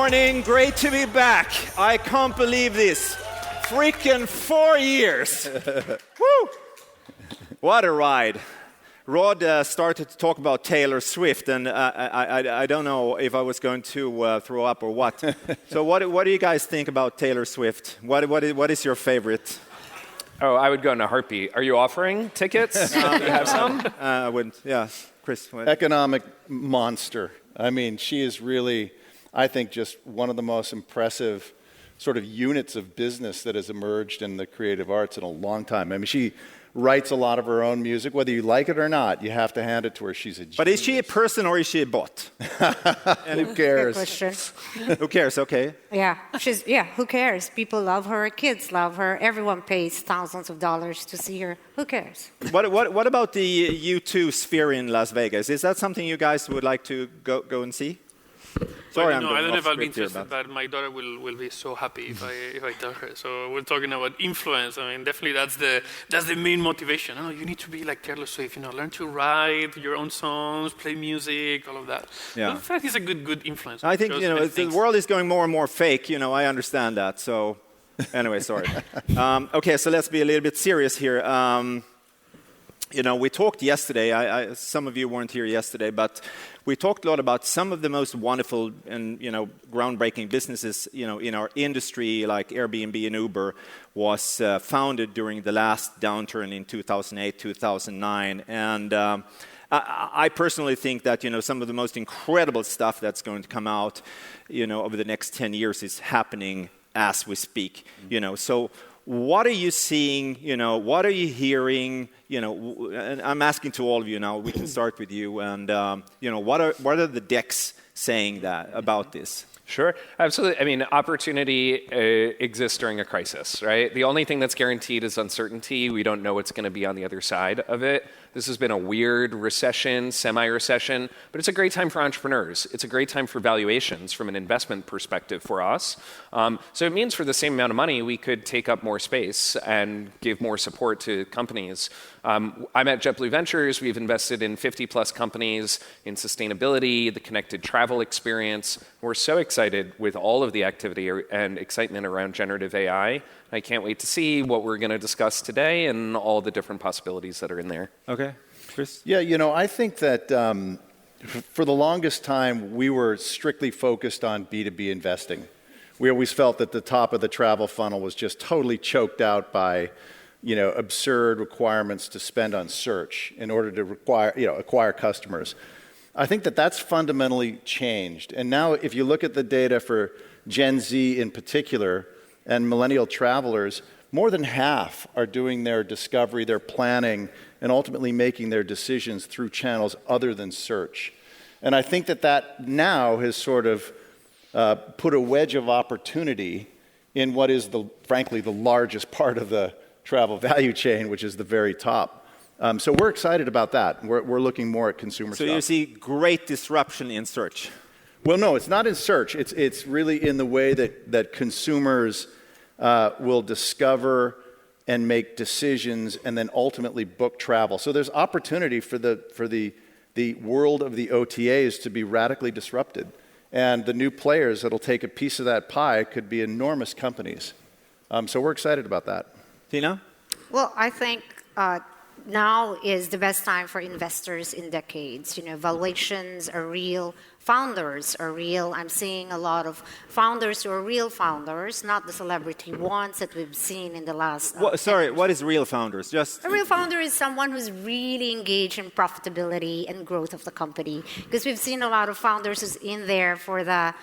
morning. Great to be back. I can't believe this. Freaking 4 years. Woo! What a ride. Rod started to talk about Taylor Swift, and I don't know if I was going to throw up or what. So what do you guys think about Taylor Swift? What is your favorite? Oh, I would go in a heartbeat. Are you offering tickets? Do you have some? I wouldn't. Yeah, Chris. What? Economic monster. I mean, she is really, I think, just one of the most impressive sort of units of business that has emerged in the creative arts in a long time. I mean, she writes a lot of her own music. Whether you like it or not, you have to hand it to her. She's a genius. But is she a person or is she a bot? Who cares? Good question. Who cares? Okay. Yeah, who cares? People love her, kids love her, everyone pays thousands of dollars to see her. Who cares? What about the U2 Sphere in Las Vegas? Is that something you guys would like to go and see? Sorry, I don't know if I'll be interested, but my daughter will be so happy if I tell her. So we're talking about influence. I mean, definitely that's the main motivation. Oh, you need to be like Taylor Swift. Learn to write your own songs, play music, all of that. Yeah, in fact, it's a good influence. I think the world is going more and more fake. I understand that. So anyway, sorry. Okay, so let's be a little bit serious here. We talked yesterday. Some of you weren't here yesterday, but we talked a lot about some of the most wonderful and groundbreaking businesses in our industry, like Airbnb and Uber, was founded during the last downturn in 2008, 2009, and I personally think that some of the most incredible stuff that's going to come out over the next 10 years is happening as we speak. So. What are you seeing? What are you hearing? And I'm asking to all of you now. We can start with you. And what are the decks saying about this? Sure, absolutely. I mean, opportunity exists during a crisis, right? The only thing that's guaranteed is uncertainty. We don't know what's going to be on the other side of it. This has been a weird recession, semi-recession, but it's a great time for entrepreneurs. It's a great time for valuations from an investment perspective for us. So it means for the same amount of money, we could take up more space and give more support to companies. I'm at JetBlue Ventures. We've invested in 50-plus companies in sustainability, the connected travel experience. We're so excited with all of the activity and excitement around generative AI. I can't wait to see what we're going to discuss today and all the different possibilities that are in there. Okay. Chris? Yeah, I think that for the longest time, we were strictly focused on B2B investing. We always felt that the top of the travel funnel was just totally choked out by absurd requirements to spend on search in order to acquire customers. I think that that's fundamentally changed. And now if you look at the data for Gen Z in particular and millennial travelers, more than half are doing their discovery, their planning, and ultimately making their decisions through channels other than search. And I think that now has sort of put a wedge of opportunity in what is, frankly, the largest part of the travel value chain, which is the very top. So we're excited about that. We're looking more at consumer stuff. So you see great disruption in search? Well, no, it's not in search. It's really in the way that consumers will discover and make decisions and then ultimately book travel. So there's opportunity for the world of the OTAs to be radically disrupted. And the new players that'll take a piece of that pie could be enormous companies. So we're excited about that. Tina? Well, I think now is the best time for investors in decades. Valuations are real. Founders are real. I'm seeing a lot of founders who are real founders, not the celebrity ones that we've seen in the last... what is real founders? A real founder is someone who's really engaged in profitability and growth of the company. Because we've seen a lot of founders who's in there for the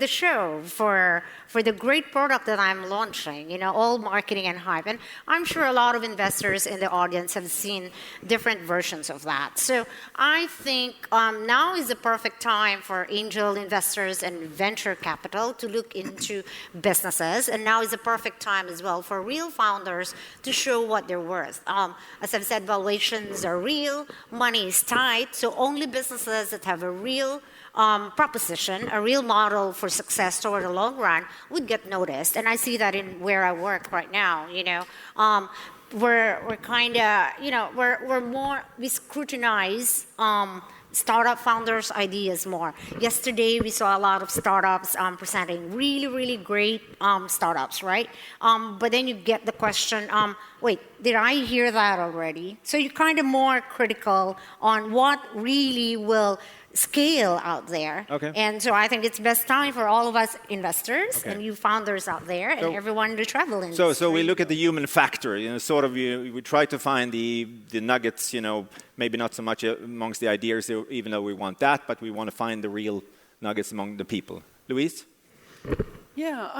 show, for the great product that I'm launching, all marketing and hype. And I'm sure a lot of investors in the audience have seen different versions of that. So I think now is the perfect time for angel investors and venture capital to look into businesses. And now is the perfect time as well for real founders to show what they're worth. As I've said, valuations are real, money is tight, so only businesses that have a real proposition, a real model for success toward the long run would get noticed. And I see that in where I work right now, we're kind of, we scrutinize startup founders' ideas more. Yesterday, we saw a lot of startups presenting really, really great startups, right? But then you get the question, wait, did I hear that already? So you're kind of more critical on what really will scale out there. Okay. And so I think it's best time for all of us investors and you founders out there and everyone in the travel industry. So we look at the human factor, sort of we try to find the nuggets, maybe not so much amongst the ideas, even though we want that, but we want to find the real nuggets among the people. Louise? Yeah,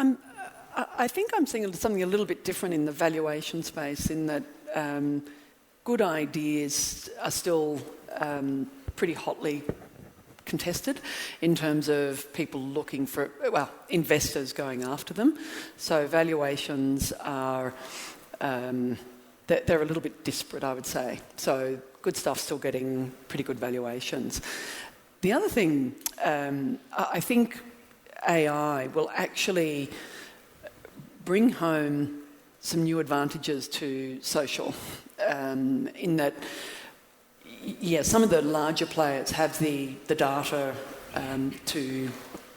I think I'm seeing something a little bit different in the valuation space in that good ideas are still pretty hotly contested in terms of people looking for, investors going after them. So valuations are, they're a little bit disparate, I would say. So good stuff's still getting pretty good valuations. The other thing, I think AI will actually bring home some new advantages to social, in that some of the larger players have the data to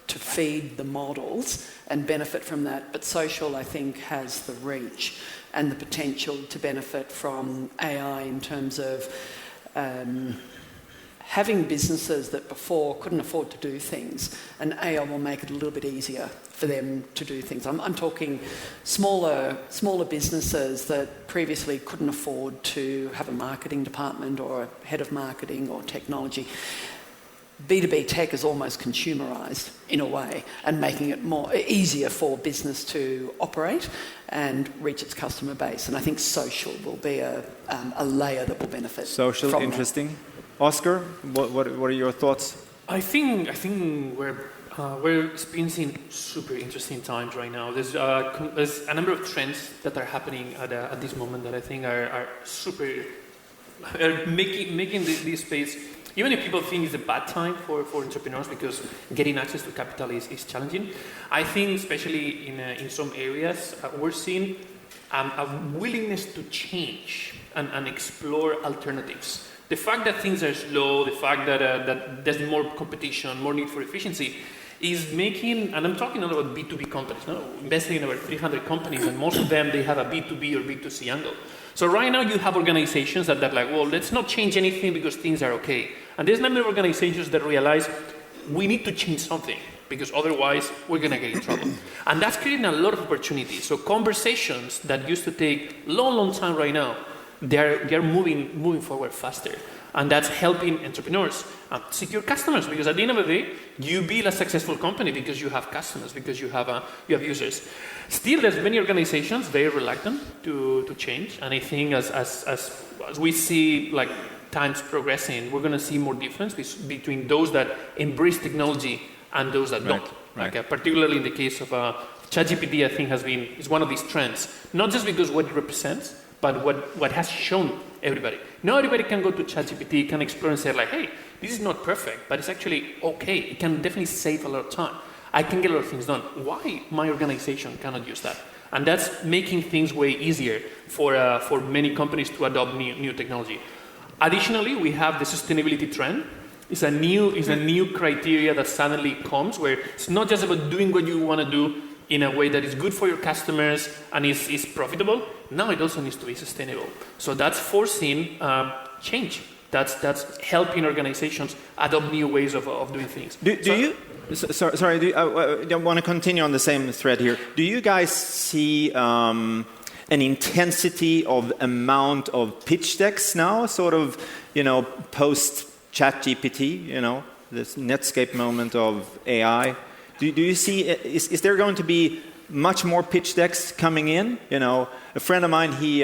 feed the models and benefit from that, but social, I think, has the reach and the potential to benefit from AI in terms of having businesses that before couldn't afford to do things, and AI will make it a little bit easier for them to do things. I'm talking smaller businesses that previously couldn't afford to have a marketing department or a head of marketing or technology. B2B tech is almost consumerized in a way and making it more easier for business to operate and reach its customer base. And I think social will be a layer that will benefit. Social, from interesting. That. Oscar, what are your thoughts? I think we're experiencing super interesting times right now. There's a number of trends that are happening at this moment that I think are super making this space. Even if people think it's a bad time for entrepreneurs because getting access to capital is challenging, I think especially in some areas we're seeing a willingness to change and explore alternatives. The fact that things are slow, the fact that there's more competition, more need for efficiency, is making, and I'm talking about B2B companies, investing in over 300 companies, and most of them, they have a B2B or B2C angle. So right now you have organizations that are like, well, let's not change anything because things are okay. And there's a number of organizations that realize we need to change something because otherwise we're going to get in trouble. And that's creating a lot of opportunities. So conversations that used to take long time right now, they're moving forward faster, and that's helping entrepreneurs secure customers. Because at the end of the day, you build a successful company because you have customers, because you have users. Still, there's many organizations very reluctant to change, and I think as we see like times progressing, we're going to see more difference between those that embrace technology and those that don't. Right. Like, particularly in the case of ChatGPT, I think is one of these trends, not just because what it represents, but what has shown everybody. Not everybody can go to ChatGPT, can explore and say like, hey, this is not perfect, but it's actually okay. It can definitely save a lot of time. I can get a lot of things done. Why my organization cannot use that? And that's making things way easier for many companies to adopt new technology. Additionally, we have the sustainability trend. It's a new criteria that suddenly comes where it's not just about doing what you want to do in a way that is good for your customers and is profitable. Now it also needs to be sustainable. So that's forcing change. That's helping organizations adopt new ways of doing things. I want to continue on the same thread here. Do you guys see an intensity of amount of pitch decks now, sort of, post ChatGPT, this Netscape moment of AI? Do you see, is there going to be much more pitch decks coming in? A friend of mine, he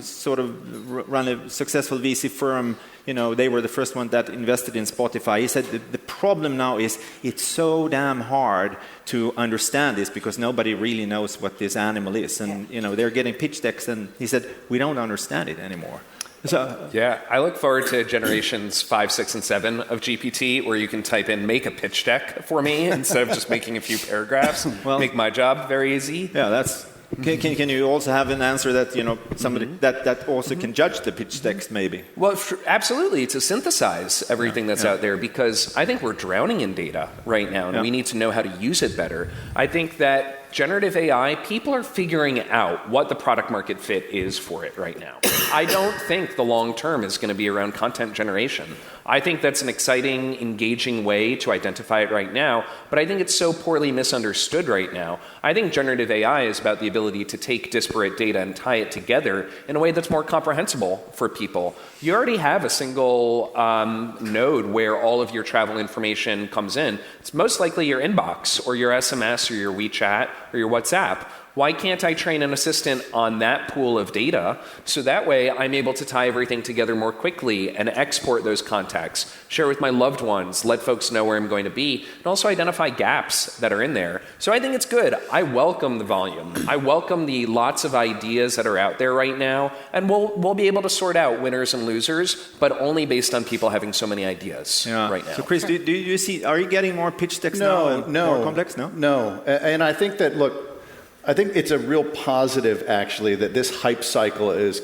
sort of run a successful VC firm. They were the first one that invested in Spotify. He said the problem now is it's so damn hard to understand this because nobody really knows what this animal is. And, they're getting pitch decks, and he said, we don't understand it anymore. So, yeah, I look forward to generations 5, 6, and 7 of GPT, where you can type in "make a pitch deck" for me instead of just making a few paragraphs. Make my job very easy. Yeah, that's Can you also have an answer that somebody that also can judge the pitch decks maybe? Well, absolutely, to synthesize everything that's out there, because I think we're drowning in data right now, and we need to know how to use it better. I think that generative AI, people are figuring out what the product market fit is for it right now. I don't think the long term is going to be around content generation. I think that's an exciting, engaging way to identify it right now, but I think it's so poorly misunderstood right now. I think generative AI is about the ability to take disparate data and tie it together in a way that's more comprehensible for people. You already have a single node where all of your travel information comes in. It's most likely your inbox or your SMS or your WeChat or your WhatsApp. Why can't I train an assistant on that pool of data so that way I'm able to tie everything together more quickly and export those contacts, share with my loved ones, let folks know where I'm going to be, and also identify gaps that are in there. So I think it's good. I welcome the volume. I welcome the lots of ideas that are out there right now, and we'll be able to sort out winners and losers, but only based on people having so many ideas right now. So Chris, do you see, are you getting more pitch decks now? More complex? No? And I think that, look, I think it's a real positive, actually, that this hype cycle is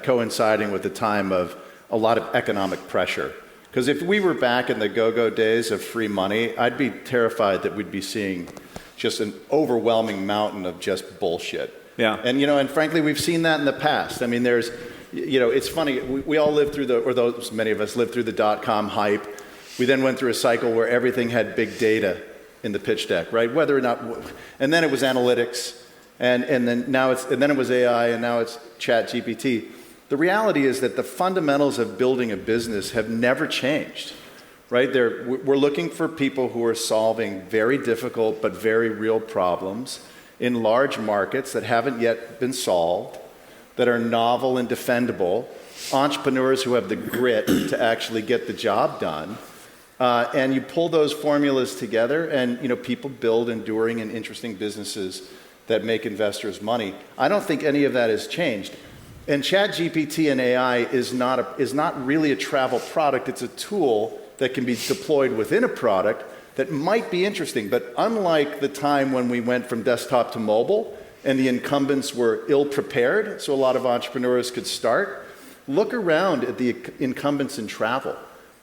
coinciding with the time of a lot of economic pressure. Because if we were back in the go-go days of free money, I'd be terrified that we'd be seeing just an overwhelming mountain of just bullshit. Yeah. And, and frankly, we've seen that in the past. I mean, there's, it's funny, we all lived through many of us lived through the dot-com hype. We then went through a cycle where everything had big data in the pitch deck, right? Whether or not, and then it was analytics, and then it was AI, and now it's ChatGPT. The reality is that the fundamentals of building a business have never changed, right? We're looking for people who are solving very difficult but very real problems in large markets that haven't yet been solved, that are novel and defendable, entrepreneurs who have the grit to actually get the job done. And you pull those formulas together, and people build enduring and interesting businesses that make investors money. I don't think any of that has changed. And ChatGPT and AI is not really a travel product. It's a tool that can be deployed within a product that might be interesting. But unlike the time when we went from desktop to mobile and the incumbents were ill-prepared, so a lot of entrepreneurs could start, look around at the incumbents in travel.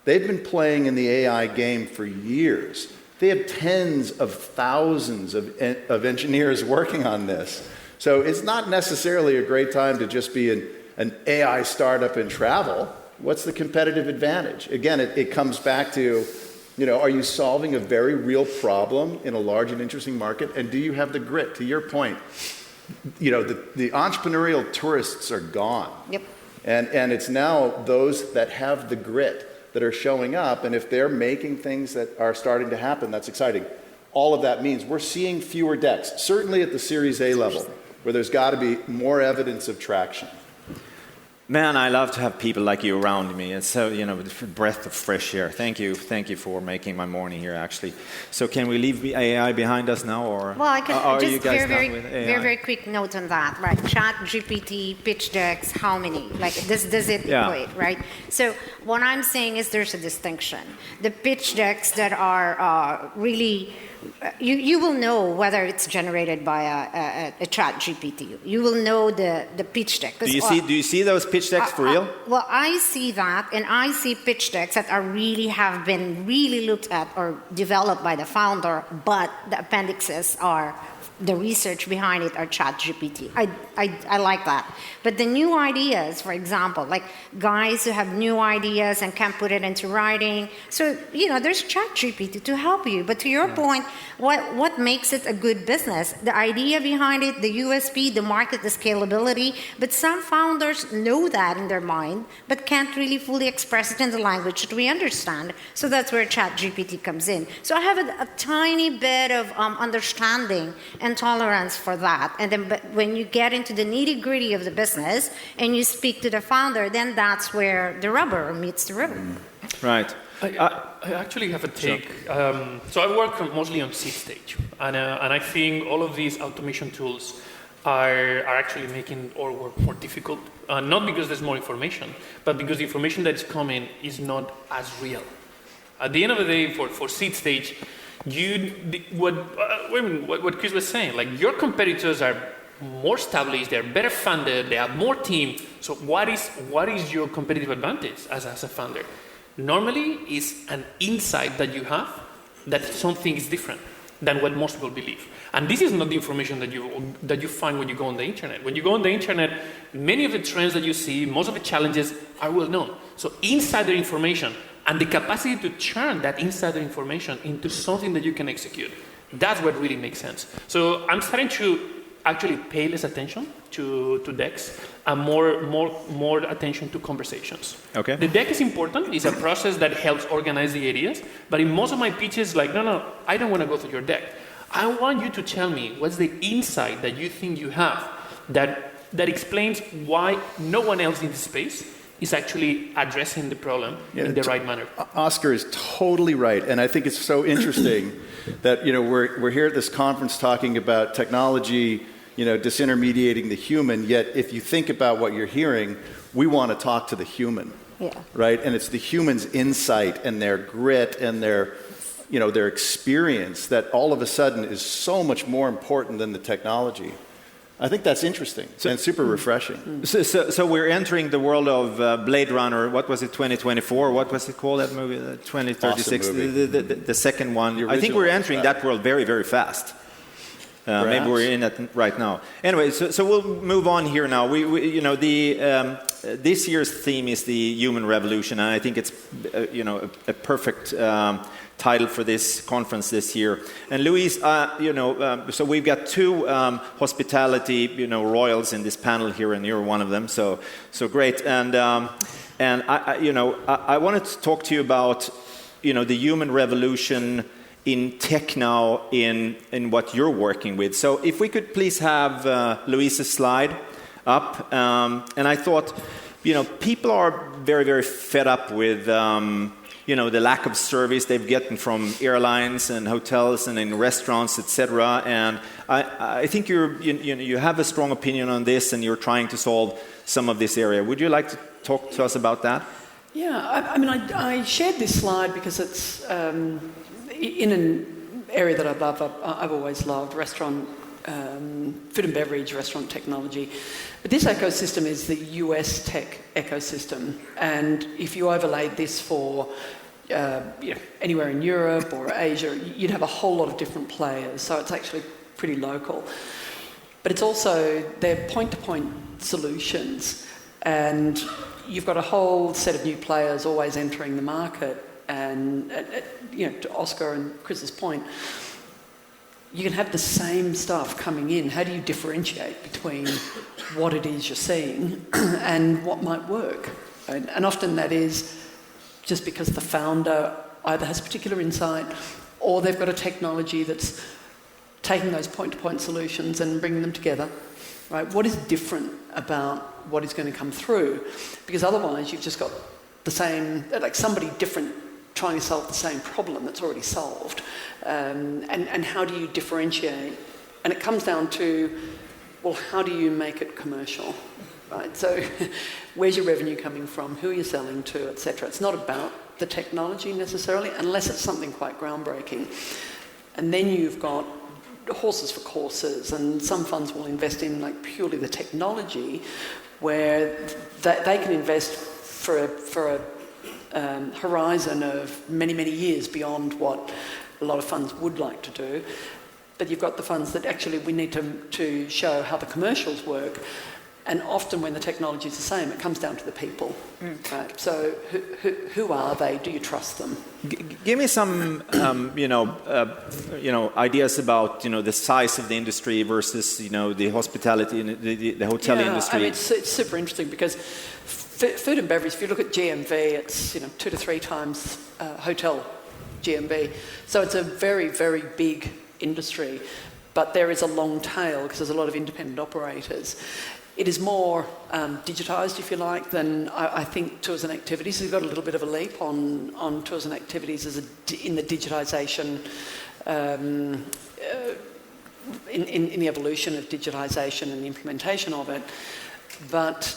They've been playing in the AI game for years. They have tens of thousands of engineers working on this. So it's not necessarily a great time to just be an AI startup in travel. What's the competitive advantage? Again, it comes back to, are you solving a very real problem in a large and interesting market? And do you have the grit? To your point, the entrepreneurial tourists are gone. Yep. And it's now those that have the grit that are showing up, and if they're making things that are starting to happen, that's exciting. All of that means we're seeing fewer decks, certainly at the Series A level, where there's got to be more evidence of traction. Man, I love to have people like you around me. It's so, the breath of fresh air. Thank you for making my morning here, actually. So can we leave the AI behind us now, or well, I can are just you guys done with AI? very quick note on that, right? ChatGPT, pitch decks, how many? Like, does it equate, right? So what I'm saying is there's a distinction. The pitch decks that are really you will know whether it's generated by a ChatGPT. You will know the pitch deck. Do you see those pitch decks for real? Well, I see that, and I see pitch decks that have been really looked at or developed by the founder, but the appendixes are the research behind it are ChatGPT. I like that. But the new ideas, for example, like guys who have new ideas and can put it into writing. So, there's ChatGPT to help you. But to your point, what makes it a good business? The idea behind it, the USP, the market, the scalability. But some founders know that in their mind, but can't really fully express it in the language that we understand. So that's where ChatGPT comes in. So I have a tiny bit of understanding and tolerance for that. And then but when you get into the nitty-gritty of the business and you speak to the founder, then that's where the rubber meets the road. Right. I actually have a take. So I work mostly on seed stage. And I think all of these automation tools are actually making our work more difficult. Not because there's more information, but because the information that is coming is not as real. At the end of the day, for seed stage, what Chris was saying, like your competitors are more established, they're better funded, they have more team. So what is your competitive advantage as a founder? Normally, it's an insight that you have that something is different than what most people believe. And this is not the information that you find when you go on the internet. When you go on the internet, many of the trends that you see, most of the challenges are well known. So insider information and the capacity to turn that insider information into something that you can execute, that's what really makes sense. So I'm starting to actually pay less attention to decks and more attention to conversations. Okay. The deck is important. It's a process that helps organize the ideas. But in most of my pitches, like, no, I don't want to go through your deck. I want you to tell me what's the insight that you think you have that explains why no one else in the space is actually addressing the problem in the right manner. Oscar is totally right, and I think it's so interesting that we're here at this conference talking about technology, disintermediating the human. Yet, if you think about what you're hearing, we want to talk to the human, right? And it's the human's insight and their grit and their experience that all of a sudden is so much more important than the technology. I think that's interesting and super refreshing. So we're entering the world of Blade Runner. What was it, 2024? What was it called, that movie? 2036, awesome movie. The second one. I think we're entering that world very, very fast. Maybe we're in it right now. Anyway, so we'll move on here now. This year's theme is the human revolution, and I think it's a perfect title for this conference this year. And Louise, so we've got two hospitality royals in this panel here, and you're one of them. So great. And I wanted to talk to you about the human revolution in tech now in what you're working with. So if we could please have Louise's slide up. And I thought, people are very, very fed up with, the lack of service they've gotten from airlines and hotels and in restaurants, etc. And I think you have a strong opinion on this, and you're trying to solve some of this area. Would you like to talk to us about that? Yeah, I shared this slide because it's in an area that I've always loved, restaurant, food and beverage, restaurant technology. But this ecosystem is the US tech ecosystem. And if you overlaid this for anywhere in Europe or Asia, you'd have a whole lot of different players. So it's actually pretty local. But it's also, they're point-to-point solutions. And you've got a whole set of new players always entering the market. And to Oscar and Chris's point, you can have the same stuff coming in. How do you differentiate between what it is you're seeing and what might work? And often that is just because the founder either has particular insight or they've got a technology that's taking those point-to-point solutions and bringing them together. Right? What is different about what is going to come through? Because otherwise you've just got the same, like somebody different trying to solve the same problem that's already solved. And how do you differentiate? And it comes down to, well, how do you make it commercial? Right? So where's your revenue coming from? Who are you selling to, etc. It's not about the technology necessarily, unless it's something quite groundbreaking. And then you've got horses for courses, and some funds will invest in like purely the technology, where they can invest for a horizon of many, many years beyond what a lot of funds would like to do. But you've got the funds that actually we need to show how the commercials work. And often when the technology is the same, it comes down to the people. Right? So who are they? Do you trust them? Give me some, ideas about, the size of the industry versus, the hospitality, the hotel industry. It's super interesting because food and beverage, if you look at GMV, it's 2 to 3 times hotel GMV. So it's a very, very big industry. But there is a long tail because there's a lot of independent operators. It is more digitised, if you like, than I think tours and activities. So we've got a little bit of a leap on tours and activities in the digitisation, in the evolution of digitisation and the implementation of it. But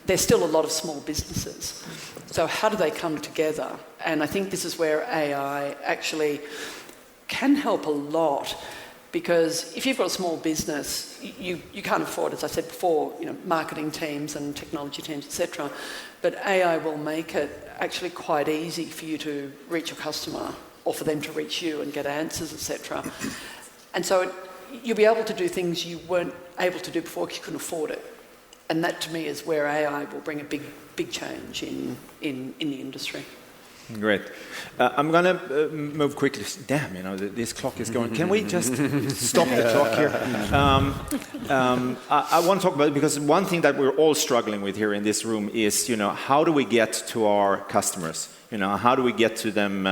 there's still a lot of small businesses. So how do they come together? And I think this is where AI actually can help a lot, Because if you've got a small business, you can't afford, as I said before, marketing teams and technology teams, etc. But AI will make it actually quite easy for you to reach your customer or for them to reach you and get answers, etc. And so you'll be able to do things you weren't able to do before because you couldn't afford it. And that, to me, is where AI will bring a big change in the industry. Great. I'm going to move quickly. Damn, this clock is going. Can we just stop the clock here? I want to talk about it because one thing that we're all struggling with here in this room is, how do we get to our customers? How do we get to them,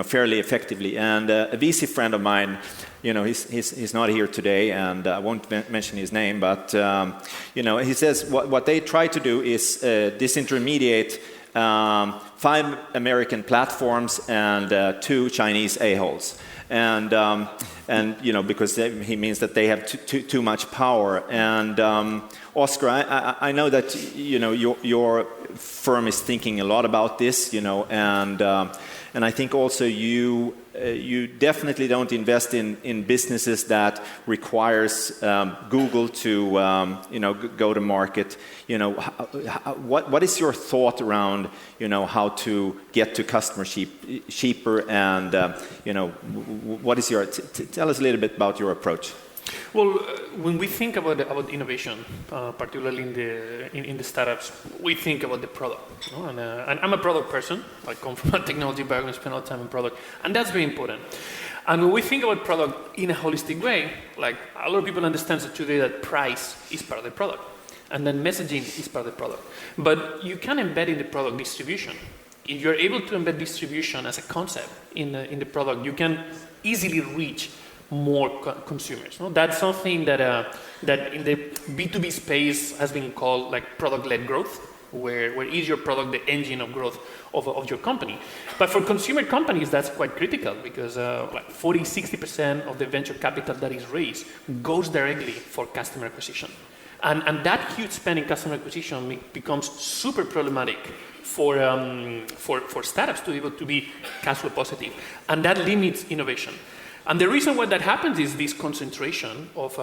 fairly effectively? And a VC friend of mine, he's not here today, and I won't mention his name, but he says what they try to do is disintermediate 5 American platforms and 2 Chinese a-holes, and because he means that they have too much power. And Oscar, I know that your firm is thinking a lot about this, and I think also you definitely don't invest in businesses that requires Google to go to market. What is your thought around how to get to customers cheaper, and what is your tell us a little bit about your approach. Well, when we think about innovation, particularly in the startups, we think about the product. And I'm a product person. I come from a technology background, spend a lot of time in product, and that's very important. And when we think about product in a holistic way, like a lot of people understand today that price is part of the product, and then messaging is part of the product. But you can embed in the product distribution. If you're able to embed distribution as a concept in the product, you can easily reach more consumers. That's something that in the B2B space has been called like product-led growth, where is your product the engine of growth of your company. But for consumer companies, that's quite critical because like 40-60% of the venture capital that is raised goes directly for customer acquisition. And that huge spend in customer acquisition becomes super problematic for startups to be able to be cash flow positive. And that limits innovation. And the reason why that happens is this concentration of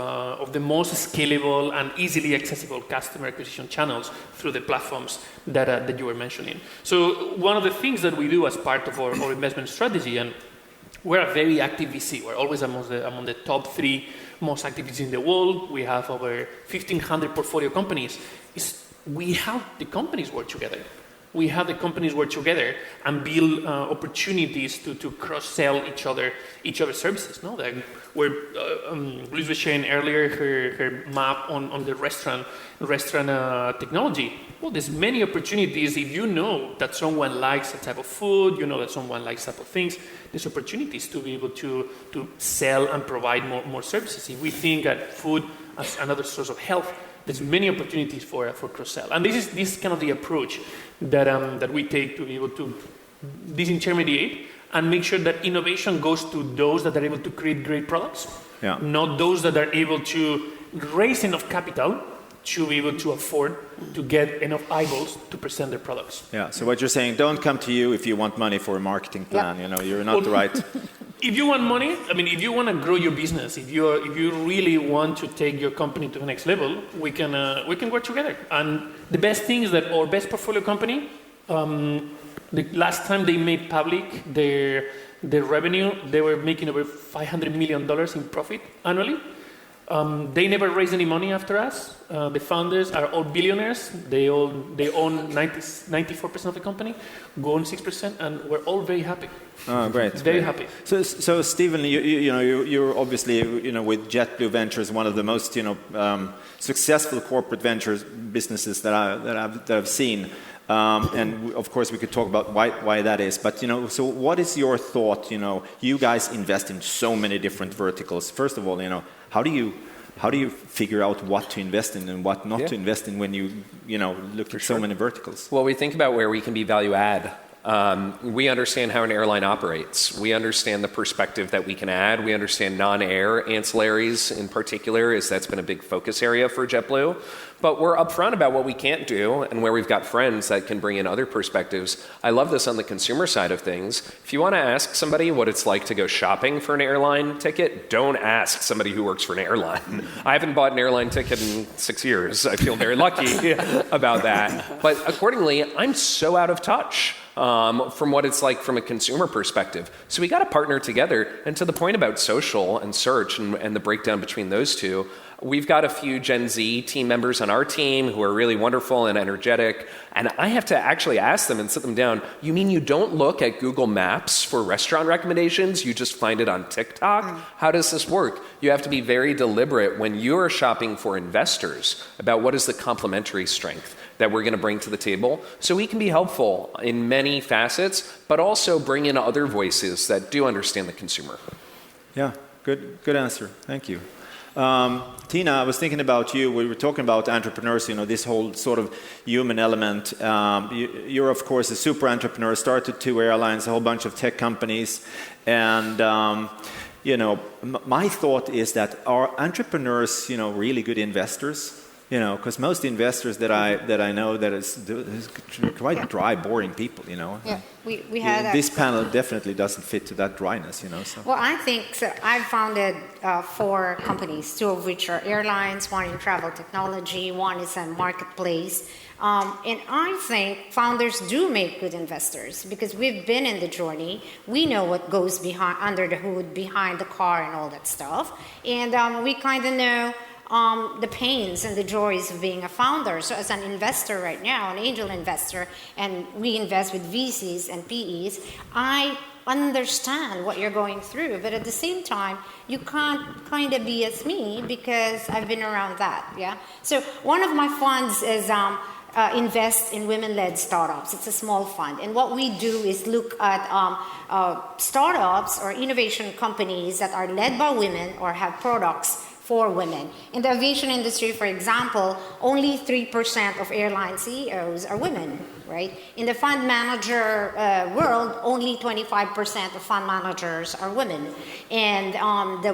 the most scalable and easily accessible customer acquisition channels through the platforms that you were mentioning. So one of the things that we do as part of our investment strategy, and we're a very active VC. We're always among the top 3 most active VCs in the world. We have over 1,500 portfolio companies. We help the companies work together. We have the companies work together and build opportunities to cross-sell each other's services. No, like where Louise was sharing earlier her map on the restaurant technology. Well, there's many opportunities. If you know that someone likes a type of food, that someone likes type of things, there's opportunities to be able to sell and provide more services. If we think at food as another source of health, there's many opportunities for cross-sell. And this is kind of the approach that we take to be able to disintermediate and make sure that innovation goes to those that are able to create great products, not those that are able to raise enough capital to be able to afford to get enough eyeballs to present their products. Yeah, so what you're saying, don't come to you if you want money for a marketing plan. You're not the right... If you want money, if you want to grow your business, if you really want to take your company to the next level, we can work together. And the best thing is that our best portfolio company, the last time they made public their revenue, they were making over $500 million in profit annually. They never raised any money after us. The founders are all billionaires. They own 94% of the company, go on 6%, and we're all very happy. Oh, great! Very happy. So Stephan, you're obviously with JetBlue Ventures, one of the most successful corporate ventures businesses that I've seen. And of course, we could talk about why that is. But so what is your thought? You guys invest in so many different verticals. First of all, how do you figure out what to invest in and what not to invest in when you look at so many verticals? Well, we think about where we can be value add We understand how an airline operates. We understand the perspective that we can add. We understand non-air ancillaries in particular, as that's been a big focus area for JetBlue. But we're upfront about what we can't do and where we've got friends that can bring in other perspectives. I love this on the consumer side of things. If you want to ask somebody what it's like to go shopping for an airline ticket, don't ask somebody who works for an airline. I haven't bought an airline ticket in 6 years. I feel very lucky about that. But accordingly, I'm so out of touch from what it's like from a consumer perspective. So we got to partner together. And to the point about social and search and the breakdown between those two, we've got a few Gen Z team members on our team who are really wonderful and energetic. And I have to actually ask them and sit them down, you mean you don't look at Google Maps for restaurant recommendations? You just find it on TikTok? How does this work? You have to be very deliberate when you're shopping for investors about what is the complementary strength that we're going to bring to the table. So we can be helpful in many facets, but also bring in other voices that do understand the consumer. Yeah, good answer. Thank you. Tina, I was thinking about you. We were talking about entrepreneurs, this whole sort of human element. You're, of course, a super entrepreneur, started 2 airlines, a whole bunch of tech companies. And, my thought is that are entrepreneurs, really good investors? Because most investors that I know that is quite dry, boring people, Yeah, we had this panel definitely doesn't fit to that dryness, So. Well, I think so. I've founded 4 companies, 2 of which are airlines, 1 in travel technology, 1 is a marketplace. And I think founders do make good investors because we've been in the journey. We know what goes behind, under the hood, behind the car and all that stuff. And we kind of know the pains and the joys of being a founder. So as an investor right now, an angel investor, and we invest with VCs and PEs, I understand what you're going through. But at the same time, you can't kind of be as me because I've been around that, yeah? So one of my funds is invest in women-led startups. It's a small fund. And what we do is look at startups or innovation companies that are led by women or have products for women. In the aviation industry, for example, only 3% of airline CEOs are women, right? In the fund manager world, only 25% of fund managers are women. And the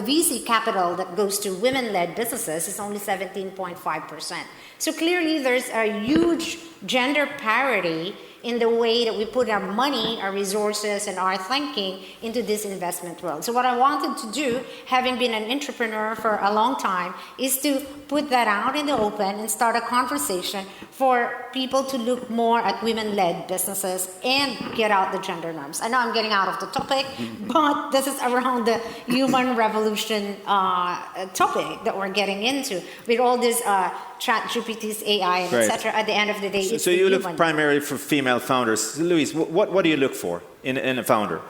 VC capital that goes to women-led businesses is only 17.5%. So clearly there's a huge gender parity in the way that we put our money, our resources, and our thinking into this investment world. So what I wanted to do, having been an entrepreneur for a long time, is to put that out in the open and start a conversation for people to look more at women-led businesses and get out the gender norms. I know I'm getting out of the topic, but this is around the human revolution topic that we're getting into. With all this ChatGPT's AI and etc. At the end of the day, it's so you human. look primarily for female founders. Louise, what do you look for in a founder?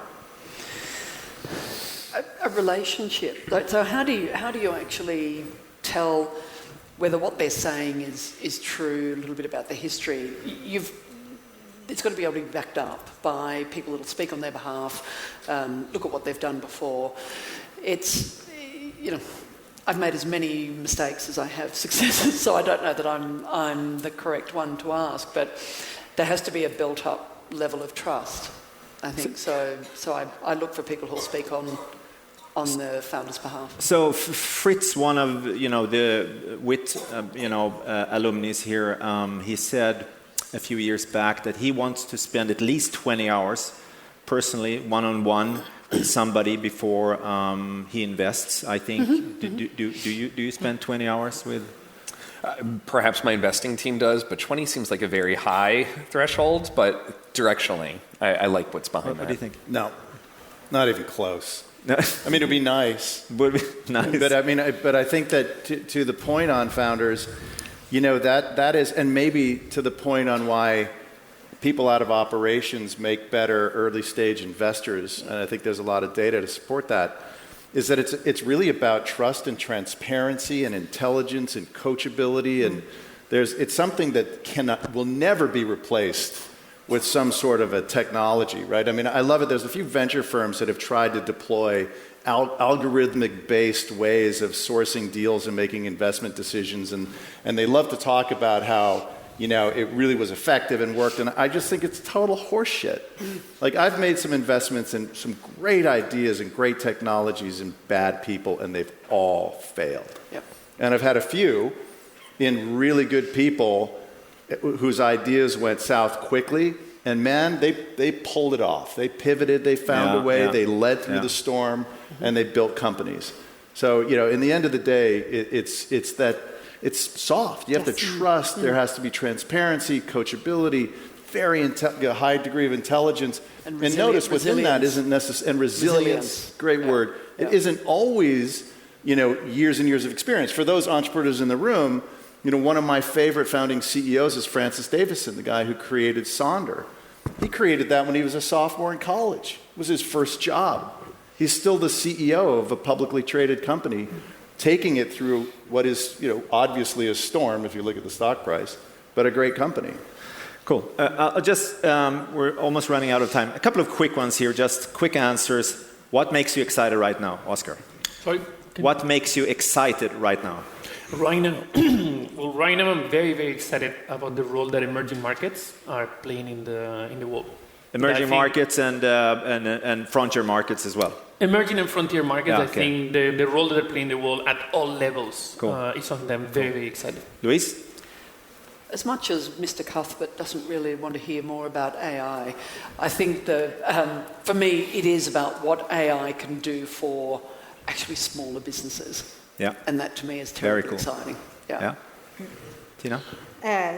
A relationship. So how do you actually tell whether what they're saying is true? A little bit about the history. It's got to be able to be backed up by people that will speak on their behalf. Look at what they've done before. It's I've made as many mistakes as I have successes, so I don't know that I'm the correct one to ask, but there has to be a built-up level of trust, I think. So I look for people who'll speak on the founder's behalf. So Fritz, one of the WiT alumni here, he said a few years back that he wants to spend at least 20 hours personally, one-on-one, with somebody before he invests. I think. Do you spend 20 hours with? Perhaps my investing team does, but 20 seems like a very high threshold. But directionally, I like what's behind that. What do you think? No, not even close. I mean, it'd be nice. Would be nice. But I think that to the point on founders, that is, and maybe to the point on why people out of operations make better early stage investors, and I think there's a lot of data to support that, is that it's really about trust and transparency and intelligence and coachability, and it's something that will never be replaced with some sort of a technology, right? I mean, I love it. There's a few venture firms that have tried to deploy algorithmic-based ways of sourcing deals and making investment decisions, and they love to talk about how it really was effective and worked. And I just think it's total horseshit. Like, I've made some investments in some great ideas and great technologies and bad people, and they've all failed. Yep. And I've had a few in really good people whose ideas went south quickly. And man, they pulled it off. They pivoted, they found a way, they led through the storm, and they built companies. So, in the end of the day, it's soft. You have to trust. There has to be transparency, coachability, very high degree of intelligence. And notice within that isn't necessarily, and resilience, great word. It isn't always, years and years of experience. For those entrepreneurs in the room, one of my favorite founding CEOs is Francis Davison, the guy who created Sonder. He created that when he was a sophomore in college. It was his first job. He's still the CEO of a publicly traded company, taking it through what is, obviously a storm if you look at the stock price, but a great company. Cool. We're almost running out of time. A couple of quick ones here, just quick answers. What makes you excited right now, Oscar? Sorry? What makes you excited right now? Right now, right now I'm very, very excited about the role that emerging markets are playing in the world. Emerging markets and frontier markets as well. Emerging and frontier markets, I think the role that they play in the world at all levels is something I'm very, very excited. Louise? As much as Mr. Cuthbert doesn't really want to hear more about AI, I think that for me it is about what AI can do for actually smaller businesses. Yeah. And that to me is terribly exciting. Yeah. Tina?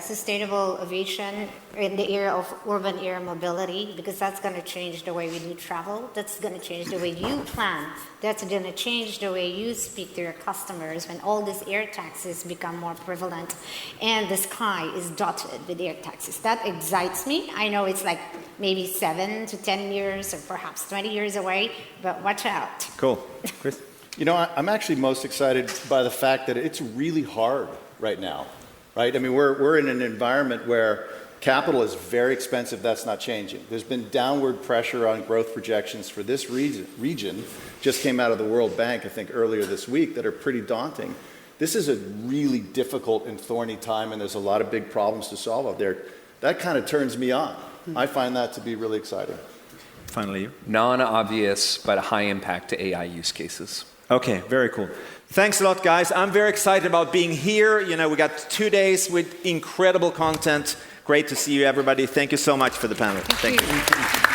Sustainable aviation in the era of urban air mobility, because that's going to change the way we do travel. That's going to change the way you plan. That's going to change the way you speak to your customers when all these air taxis become more prevalent and the sky is dotted with air taxis. That excites me. I know it's like maybe 7 to 10 years or perhaps 20 years away, but watch out. Cool. Chris? I'm actually most excited by the fact that it's really hard right now. Right? I mean, we're in an environment where capital is very expensive. That's not changing. There's been downward pressure on growth projections for this region. Just came out of the World Bank, I think, earlier this week, that are pretty daunting. This is a really difficult and thorny time, and there's a lot of big problems to solve out there. That kind of turns me on. I find that to be really exciting. Finally, you? Non-obvious, but high-impact AI use cases. Okay, very cool. Thanks a lot, guys. I'm very excited about being here. We got 2 days with incredible content. Great to see you, everybody. Thank you so much for the panel. Thank you.